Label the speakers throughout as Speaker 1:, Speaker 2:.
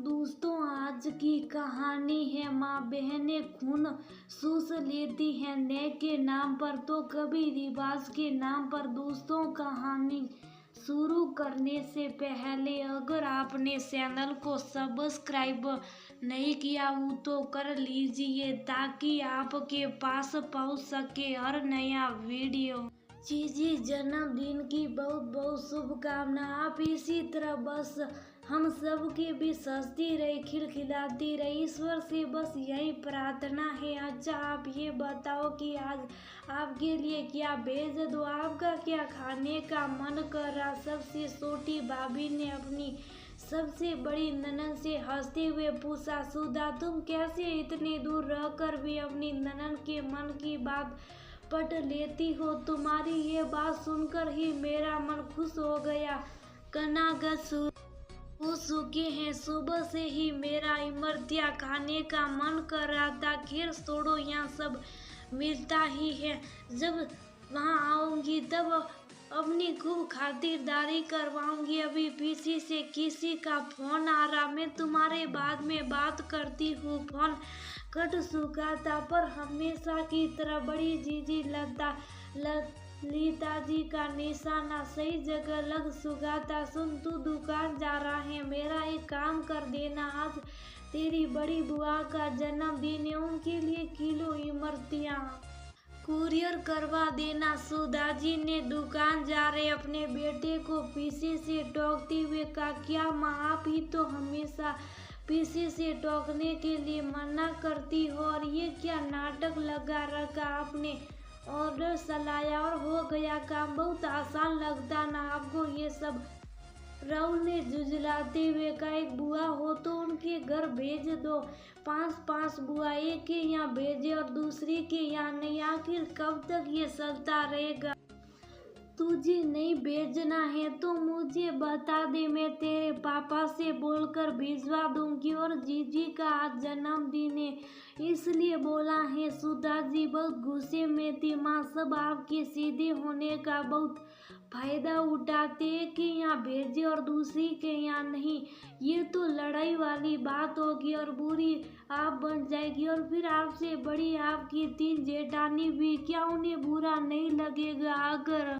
Speaker 1: दोस्तों, आज की कहानी है माँ बहनें खून चूस लेती हैं न्याय के नाम पर तो कभी रिवाज के नाम पर। दोस्तों, कहानी शुरू करने से पहले अगर आपने चैनल को सब्सक्राइब नहीं किया हो तो कर लीजिए ताकि आपके पास पहुंच सके हर नया वीडियो। जीजी जन्मदिन की बहुत बहुत शुभकामना। आप इसी तरह बस हम सब के बीच हंसती रही, खिलखिलाती रही। ईश्वर से बस यही प्रार्थना है। अच्छा, आप ये बताओ कि आज आपके लिए क्या भेज दो, आपका क्या खाने का मन कर रहा। सबसे छोटी भाभी ने अपनी सबसे बड़ी ननद से हंसते हुए पूछा, सुधा तुम कैसे इतनी दूर रहकर भी अपनी ननद के मन की बात पट लेती हो। तुम्हारी ये बात सुनकर ही मेरा मन खुश हो गया। कनागत हो चुके हैं, सुबह से ही मेरा इमरतिया खाने का मन कर रहा था। खैर छोड़ो, यहाँ सब मिलता ही है। जब वहाँ आऊंगी तब अपनी खूब खातिरदारी करवाऊंगी। अभी पीछे से किसी का फोन आ रहा, मैं तुम्हारे बाद में बात करती हूँ। फोन कट चुका था पर हमेशा की तरह बड़ी जीजी ललिता जी का निशाना सही जगह लग चुका था। सुन, तू दुकान जा रहा है, मेरा एक काम कर देना। आज तेरी बड़ी बुआ का जन्मदिन है, उनके लिए किलो इमरतियाँ कुरियर करवा देना। सुधा जी ने दुकान जा रहे अपने बेटे को पीछे से टोकते हुए कहा, क्या माँ, आप ही तो हमेशा पीछे से टोकने के लिए मना करती हो। और ये क्या नाटक लगा रखा आपने। ऑर्डर चलाया और हो गया काम। बहुत आसान लगता ना आपको ये सब। राहुल ने झुंझलाते हुए कहा, एक बुआ हो तो उनके घर भेज दो। पांच बुआ, एक के यहाँ भेजे और दूसरी के यहाँ नहीं। आखिर कब तक ये चलता रहेगा। तुझे नहीं भेजना है तो मुझे बता दे, मैं तेरे पापा से बोलकर भिजवा दूंगी। और जीजी का आज जन्मदिन है इसलिए बोला है। सुधा जी बहुत गुस्से में थी। माँ सब आपके सीधे होने का बहुत फायदा उठाते हैं कि यहाँ भेजे और दूसरी के यहाँ नहीं। ये तो लड़ाई वाली बात होगी और बुरी आप बन जाएगी। और फिर आपसे बड़ी आपकी 3 जेठानी भी, क्या उन्हें बुरा नहीं लगेगा अगर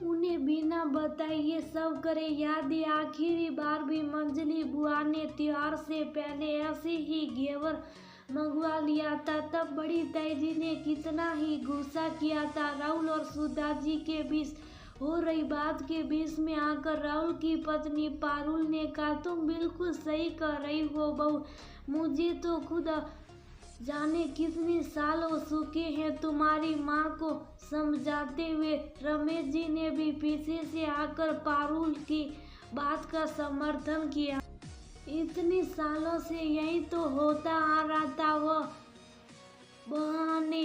Speaker 1: उन्हें बिना बताए ये सब करे। याद है आखिरी बार भी मंजली बुआ ने त्योहार से पहले ऐसे ही घेवर मंगवा लिया था। तब बड़ी ताई ने कितना ही गुस्सा किया था। राहुल और सुधा जी के बीच हो रही बात के बीच में आकर राहुल की पत्नी पारुल ने कहा, तुम बिल्कुल सही कर रही हो बहू। मुझे तो खुद जाने कितने साल हो चुके हैं तुम्हारी माँ को समझाते हुए। रमेश जी ने भी पीछे से आकर पारुल की बात का समर्थन किया। इतने सालों से यही तो होता आ रहा था। वह बहाने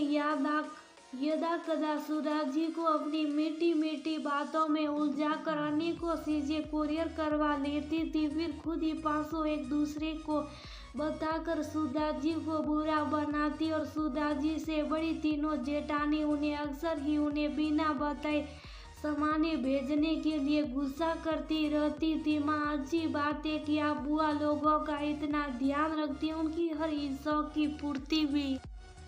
Speaker 1: यदा कदा सुधा जी को अपनी मीठी मीठी बातों में उलझा कर अनेकों चीजें कुरियर करवा लेती थी। फिर खुद ही पासों एक दूसरे को बताकर सुधा जी को बुरा बनाती और सुधा जी से बड़ी तीनों जेठानी उन्हें अक्सर ही उन्हें बिना बताए सामाने भेजने के लिए गुस्सा करती रहती थी। माँ, अच्छी बात है कि आप बुआ लोगों का इतना ध्यान रखती हैं, उनकी हर इच्छा की पूर्ति भी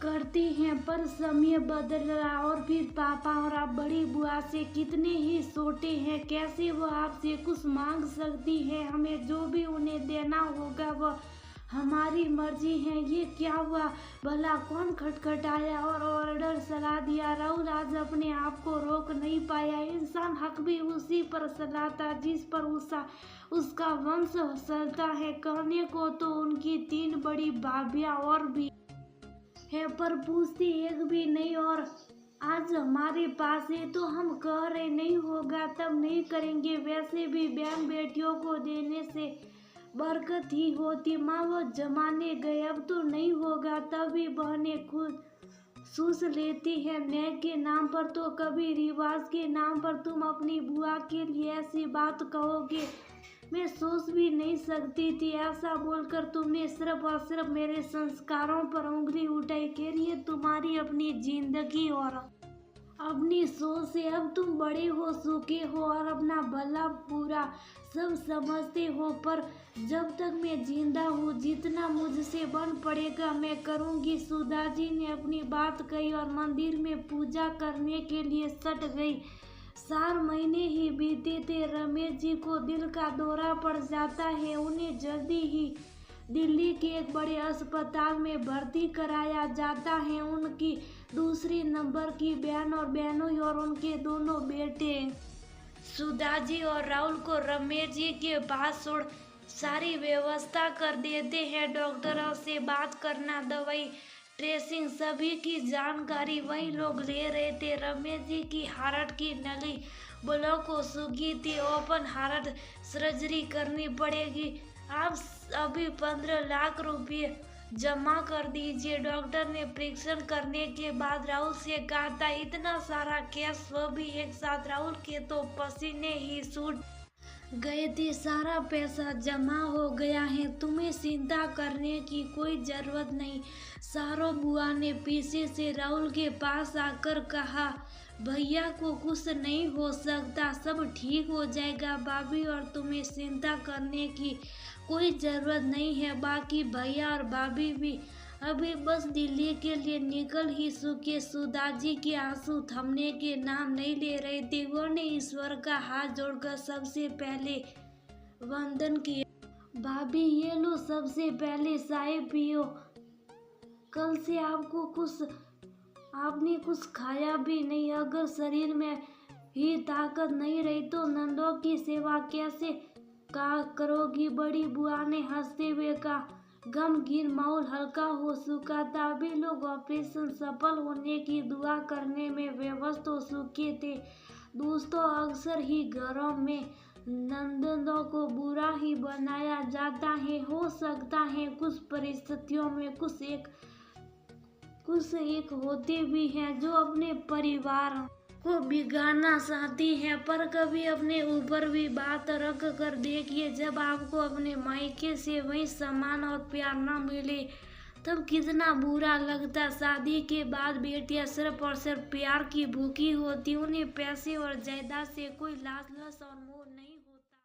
Speaker 1: करती हैं। पर समय बदल रहा और फिर पापा और आप बड़ी बुआ से कितने ही छोटे हैं, कैसे वो आपसे कुछ मांग सकती है। हमें जो भी उन्हें देना होगा वह हमारी मर्जी है। ये क्या हुआ भला, कौन खटखटाया और ऑर्डर चला दिया। राहुल आज अपने आप को रोक नहीं पाया। इंसान हक भी उसी पर चलाता जिस पर उसका वंश चलता है। कहने को तो उनकी 3 बड़ी भाभियां और भी है पर पूछती एक भी नहीं। और आज हमारे पास है तो हम कह रहे नहीं होगा तब नहीं करेंगे। वैसे भी बहन बेटियों को देने से बरकत ही होती। माँ, वो जमाने गए, अब तो नहीं होगा। तभी बहनें खुद चूस लेती है न्याय के नाम पर तो कभी रिवाज के नाम पर। तुम अपनी बुआ के लिए ऐसी बात कहोगे, मैं सोच भी नहीं सकती थी। ऐसा बोलकर तुमने सिर्फ और सिर्फ मेरे संस्कारों पर उंगली उठाई। कह रही है तुम्हारी अपनी जिंदगी और अपनी सोच से अब तुम बड़े हो चुके हो और अपना भला बुरा सब समझते हो, पर जब तक मैं जिंदा हूँ जितना मुझसे बन पड़ेगा मैं करूँगी। सुधा जी ने अपनी बात कही और मंदिर में पूजा करने के लिए सट गई। 4 महीने ही बीते थे। रमेश जी को दिल का दौरा पड़ जाता है। उन्हें जल्दी ही दिल्ली के एक बड़े अस्पताल में भर्ती कराया जाता है। उनकी दूसरी नंबर की बहन और बहनोई और उनके दोनों बेटे सुधा जी और राहुल को रमेश जी के पास छोड़ सारी व्यवस्था कर देते हैं। डॉक्टरों से बात करना, दवाई, ट्रेसिंग, सभी की जानकारी वही लोग ले रहे थे। रमेश जी की हार्ट की नली ब्लॉक हो चुकी थी। ओपन हार्ट सर्जरी करनी पड़ेगी। आप अभी 15 लाख रुपए जमा कर दीजिए। डॉक्टर ने परीक्षण करने के बाद राहुल से कहा था, इतना सारा कैश वो भी एक साथ। राहुल के तो पसीने ही छूट गए थे। सारा पैसा जमा हो गया है, तुम्हें चिंता करने की कोई जरूरत नहीं। सारो बुआ ने पीछे से राहुल के पास आकर कहा, भैया को कुछ नहीं हो सकता, सब ठीक हो जाएगा भाभी, और तुम्हें चिंता करने की कोई जरूरत नहीं है। बाकी भैया और भाभी भी अभी बस दिल्ली के लिए निकल ही चुके। सुधा जी के आंसू थमने के नाम नहीं ले रहे थे। उन्होंने ईश्वर का हाथ जोड़कर सबसे पहले वंदन किया। भाभी ये लो, सबसे पहले चाय पियो। कल से आपने कुछ खाया भी नहीं। अगर शरीर में ही ताकत नहीं रही तो नंदों की सेवा कैसे करोगी? बड़ी बुआ ने हंसते हुए कहा। गमगीन माहौल हल्का हो चुका था। अभी लोग ऑपरेशन सफल होने की दुआ करने में व्यस्त हो चुके थे। दोस्तों, अक्सर ही घरों में नंदों को बुरा ही बनाया जाता है। हो सकता है कुछ परिस्थितियों में कुछ एक होते भी हैं जो अपने परिवार को बिगाड़ना चाहती हैं, पर कभी अपने ऊपर भी बात रख कर देखिए। जब आपको अपने मायके से वही सम्मान और प्यार न मिले तब कितना बुरा लगता। शादी के बाद बेटियां सिर्फ और सिर्फ प्यार की भूखी होती। उन्हें पैसे और जायदाद से कोई लालच और मोह नहीं।